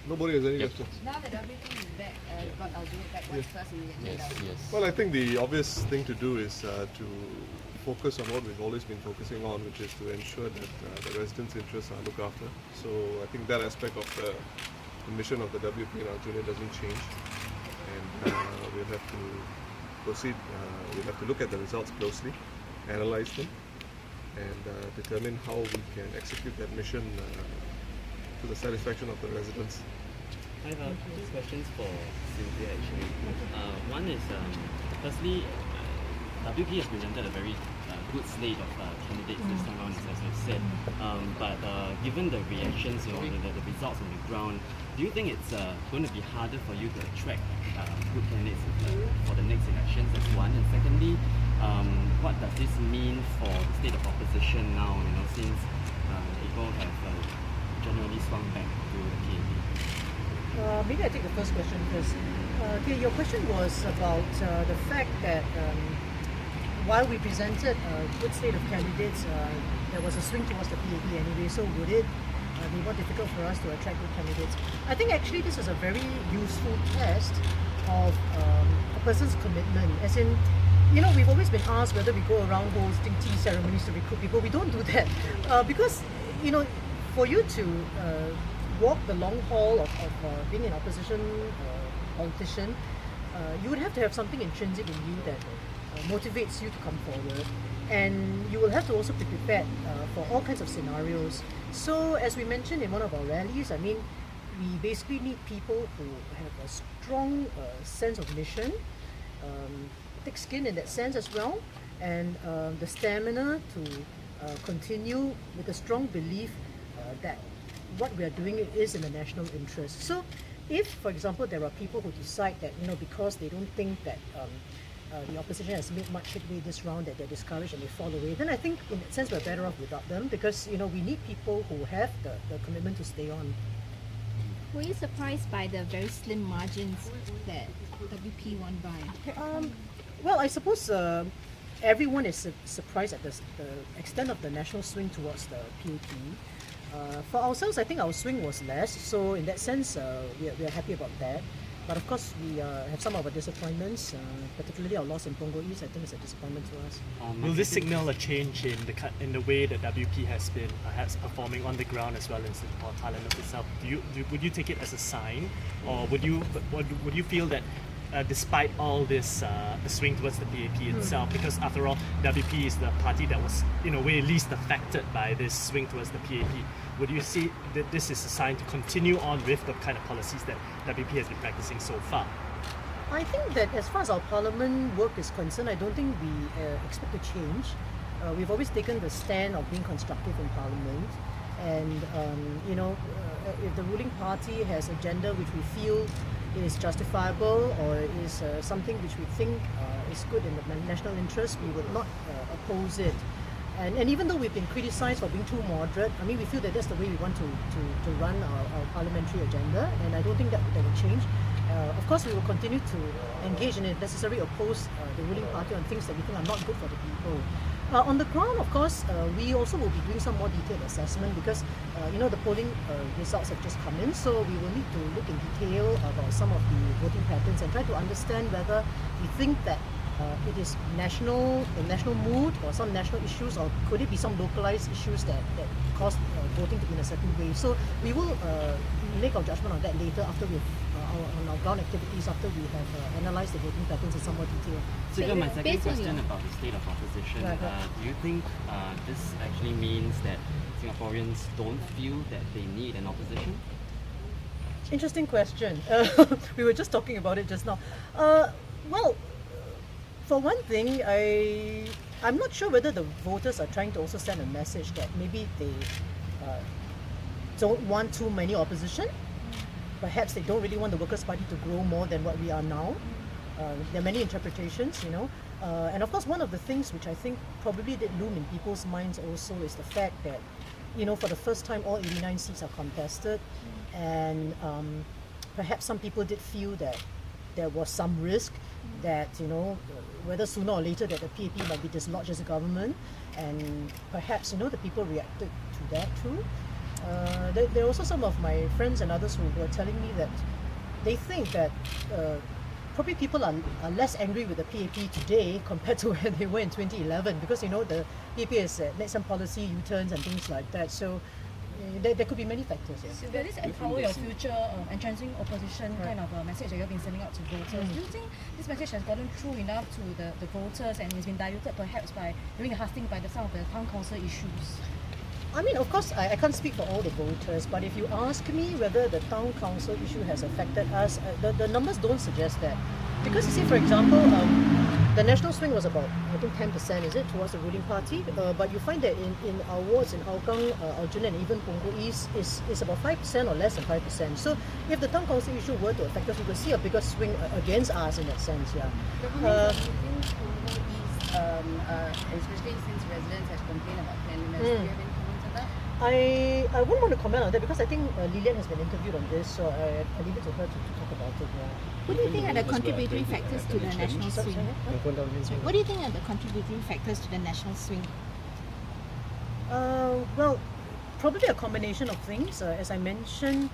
Nobody has any questions. Now that everything is back, I'll do it back once first in the agenda. Yes. Well, I think the obvious thing to do is to focus on what we've always been focusing on, which is to ensure that the residents' interests are looked after. So I think that aspect of the mission of the WP in our junior doesn't change, and we'll have to proceed. We'll have to look at the results closely, analyze them, and determine how we can execute that mission to the satisfaction of the residents. I have two questions for Sylvia actually. One is, firstly, WP has presented a very good slate of candidates this time around, as I've said. But given the reactions, the results on the ground, do you think it's going to be harder for you to attract good candidates for the next elections? That's one. And secondly, what does this mean for the state of opposition now? Since people have generally swung back to the PAP. Maybe I take the first question first. Okay, your question was about the fact that while we presented a good slate of candidates, there was a swing towards the PAP anyway, so would it be more difficult for us to attract good candidates? I think actually this is a very useful test of a person's commitment. As in, we've always been asked whether we go around hosting tea ceremonies to recruit people. We don't do that because, for you to walk the long haul of being an opposition politician, you would have to have something intrinsic in you that motivates you to come forward, and you will have to also be prepared for all kinds of scenarios. So as we mentioned in one of our rallies, we basically need people who have a strong sense of mission, thick skin in that sense as well, and the stamina to continue with a strong belief that what we are doing is in the national interest. So if, for example, there are people who decide that, because they don't think that the opposition has made much headway this round, that they're discouraged and they fall away, then I think in that sense we're better off without them, because, we need people who have the commitment to stay on. Were you surprised by the very slim margins that WP won by? Well, I suppose everyone is surprised at the extent of the national swing towards the PAP. For ourselves, I think our swing was less, so in that sense, we are happy about that. But of course, we have some of our disappointments, particularly our loss in Punggol East. I think it's a disappointment to us. Will this signal a change in the way that WP has been perhaps performing on the ground as well as in Parliament itself? Would you take it as a sign, or would you feel that despite all this the swing towards the PAP itself, because after all WP is the party that was in a way least affected by this swing towards the PAP, would you see that this is a sign to continue on with the kind of policies that WP has been practicing so far? I think that as far as our parliament work is concerned, I don't think we expect to change. We've always taken the stand of being constructive in parliament, and if the ruling party has agenda which we feel is justifiable or is something which we think is good in the national interest, we would not oppose it. And even though we've been criticized for being too moderate, we feel that that's the way we want to run our parliamentary agenda, and I don't think that will change. Of course, we will continue to engage and if necessary oppose the ruling party on things that we think are not good for the people. On the ground, of course, we also will be doing some more detailed assessment because, the polling results have just come in, so we will need to look in detail about some of the voting patterns and try to understand whether we think that it is the national mood or some national issues, or could it be some localized issues that cause voting to be in a certain way. So we will make our judgment on that later after we've on our ground activities, after we have analysed the voting patterns in some more detail. So my second question about the state of opposition, do you think this actually means that Singaporeans don't feel that they need an opposition? Interesting question. We were just talking about it just now. Well, for one thing, I'm not sure whether the voters are trying to also send a message that maybe they don't want too many opposition. Perhaps they don't really want the Workers' Party to grow more than what we are now. There are many interpretations, and of course one of the things which I think probably did loom in people's minds also is the fact that, for the first time all 89 seats are contested, and perhaps some people did feel that there was some risk that, whether sooner or later that the PAP might be dislodged as a government, and perhaps, the people reacted to that too. There are also some of my friends and others who were telling me that they think that probably people are less angry with the PAP today compared to where they were in 2011, because you know the PAP has made some policy U-turns and things like that. So there could be many factors. Yeah. So there is empower your future, entrenching opposition kind of a message that you have been sending out to voters. Do you think this message has gotten through enough to the voters and has been diluted perhaps by doing a hustling by some of the town council issues? I mean, of course, I can't speak for all the voters, but if you ask me whether the town council issue has affected us, the numbers don't suggest that. Because you see, for example, the national swing was about, I think 10%, is it, towards the ruling party? But you find that in our wards in Hougang, Aljunied and even Punggol East is about 5% or less than 5%. So if the town council issue were to affect us, we could see a bigger swing against us in that sense, yeah. Especially since residents have complained about cleanliness. Do you have any comments on that? I wouldn't want to comment on that because I think Lilian has been interviewed on this, so I leave it to her to talk about it. Yeah. What do you think are the contributory factors to the national swing? What do you think are the contributing factors to the national swing? Well, probably a combination of things. As I mentioned,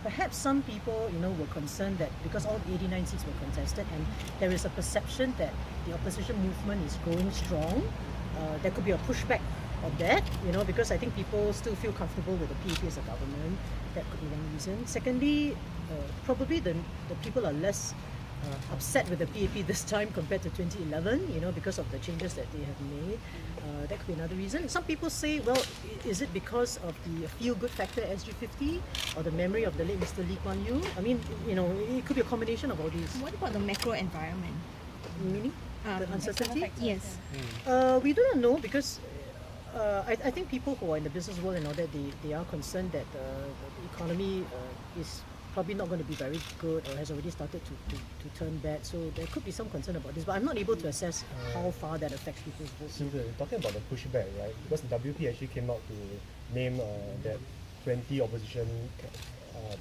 perhaps some people, were concerned that because all 89 seats were contested and there is a perception that the opposition movement is growing strong, there could be a pushback on that, because I think people still feel comfortable with the PAP as a government. That could be one reason. Secondly, probably the people are less upset with the PAP this time compared to 2011, because of the changes that they have made. That could be another reason. Some people say, well, is it because of the feel-good factor SG50 or the memory of the late Mr. Lee Kuan Yew? I mean, it could be a combination of all these. What about the macro environment? Meaning? The uncertainty? Yes. We do not know because I think people who are in the business world and all that, they are concerned that the economy is probably not going to be very good or has already started to turn bad. So there could be some concern about this, but I'm not able to assess how far that affects people's votes. Sylvia, talking about the pushback, right? Because the WP actually came out to name that 20 opposition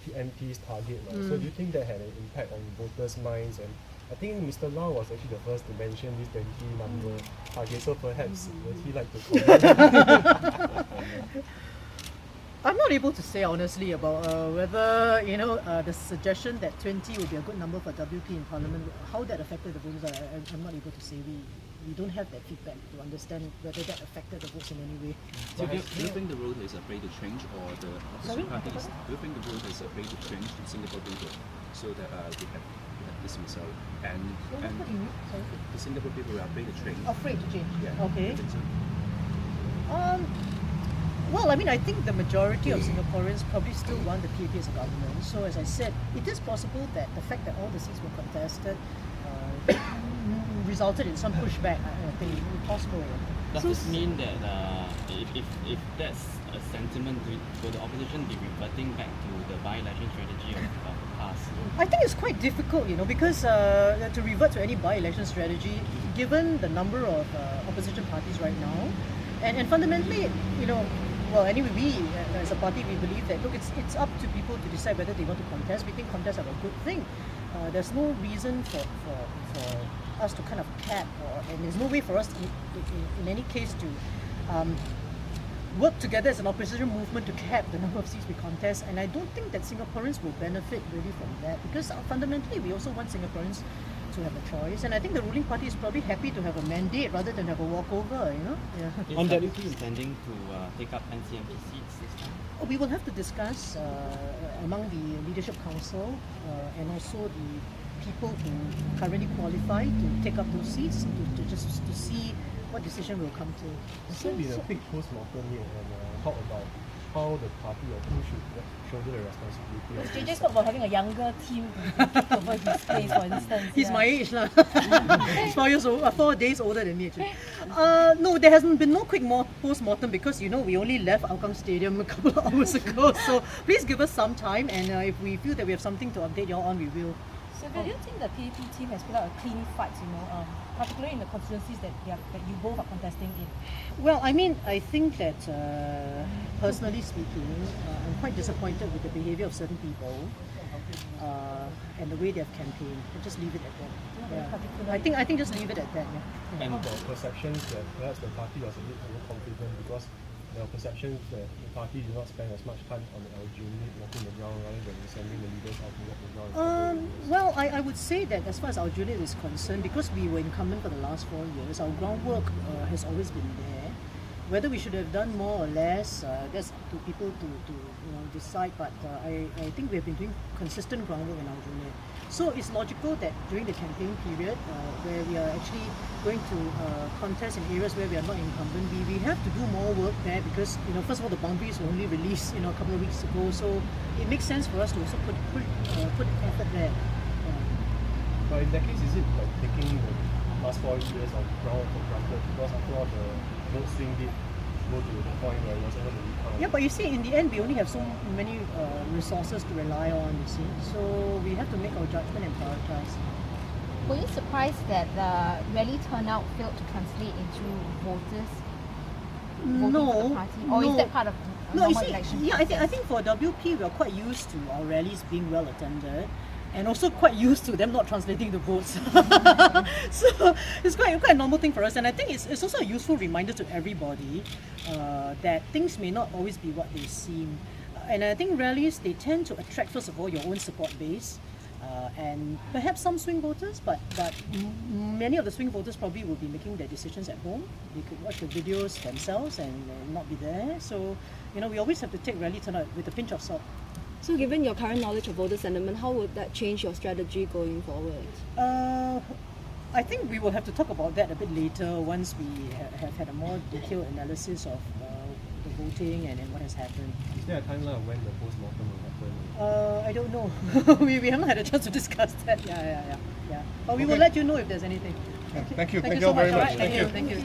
MPs target. Right? So do you think that had an impact on voters' minds? And I think Mr. Lau was actually the first to mention this 20 number target. So perhaps would he like to comment? I'm not able to say honestly about whether the suggestion that 20 would be a good number for WP in Parliament, how that affected the voters. I'm not able to say. We don't have that feedback to understand whether that affected the votes in any way. So do you think the road is afraid to change, or the opposition parties? Do you think the road is afraid to change to Singapore people so that we have this result? And the Singapore people are afraid to change. Afraid to change. Yeah. Okay. I think so. Well, I mean, I think the majority of Singaporeans probably still want the PAP as a government. So, as I said, it is possible that the fact that all the seats were contested resulted in some pushback. I think it's possible. Does this mean that if that's a sentiment, will the opposition be reverting back to the by-election strategy of the past? I think it's quite difficult, because to revert to any by-election strategy, given the number of opposition parties right now, and fundamentally, well, anyway, we as a party, we believe that, look, it's up to people to decide whether they want to contest. We think contests are a good thing. There's no reason for us to kind of cap, and there's no way for us in any case to work together as an opposition movement to cap the number of seats we contest. And I don't think that Singaporeans will benefit really from that, because fundamentally we also want Singaporeans to have a choice, and I think the ruling party is probably happy to have a mandate rather than have a walkover. Is WP intending to take up NCMP seats this time? We will have to discuss among the leadership council and also the people who currently qualify to take up those seats to see what decision will come to. Has there been a big post-mortem yet and talk about how the party or who should shoulder the responsibility of JJ this? spoke about having a younger team to take over his place, for instance. He's my age lah. He's 4 years old, 4 days older than me actually. No, there hasn't been no quick post-mortem because we only left Hougang Stadium a couple of hours ago. So please give us some time, and if we feel that we have something to update you all on, we will. So do you think the PAP team has put out a clean fight, particularly in the constituencies that you both are contesting in? Well, I mean, I think that personally speaking, I'm quite disappointed with the behaviour of certain people and the way they have campaigned. I'll just leave it at that. Yeah. I think just leave it at that. Yeah. And the perceptions that perhaps the party was a bit overconfident because there are perceptions that the party do not spend as much time on the LG unit walking the ground rather than sending the leaders out to walk the ground. Well, I would say that as far as our unit is concerned, because we were incumbent for the last 4 years, our groundwork has always been there. Whether we should have done more or less, that's up to people to decide. But I think we have been doing consistent groundwork in our unit. So it's logical that during the campaign period, where we are actually going to contest in areas where we are not incumbent, we have to do more work there because first of all the boundaries were only released a couple of weeks ago. So it makes sense for us to also put effort there. But in that case, is it like taking the last 4 years of ground for granted? Because after all, the vote swing did go to the point where it was able to recount. Yeah, but you see, in the end, we only have so many resources to rely on, you see. So we have to make our judgment and prioritize. Were you surprised that the rally turnout failed to translate into voters voting for the party? Or is that part of normal election process? I think for WP, we are quite used to our rallies being well attended. And also quite used to them not translating the votes. So it's quite a normal thing for us. And I think it's also a useful reminder to everybody that things may not always be what they seem. And I think rallies, they tend to attract, first of all, your own support base. And perhaps some swing voters, but many of the swing voters probably will be making their decisions at home. They could watch the videos themselves and not be there. So, we always have to take rally turnout with a pinch of salt. So given your current knowledge of voter sentiment, how would that change your strategy going forward? I think we will have to talk about that a bit later once we have had a more detailed analysis of the voting and what has happened. Is there a timeline of when the post-mortem will happen? I don't know. we haven't had a chance to discuss that. Yeah. But we will let you know if there's anything. Thank you. Thank you all so much. very much. Thank you.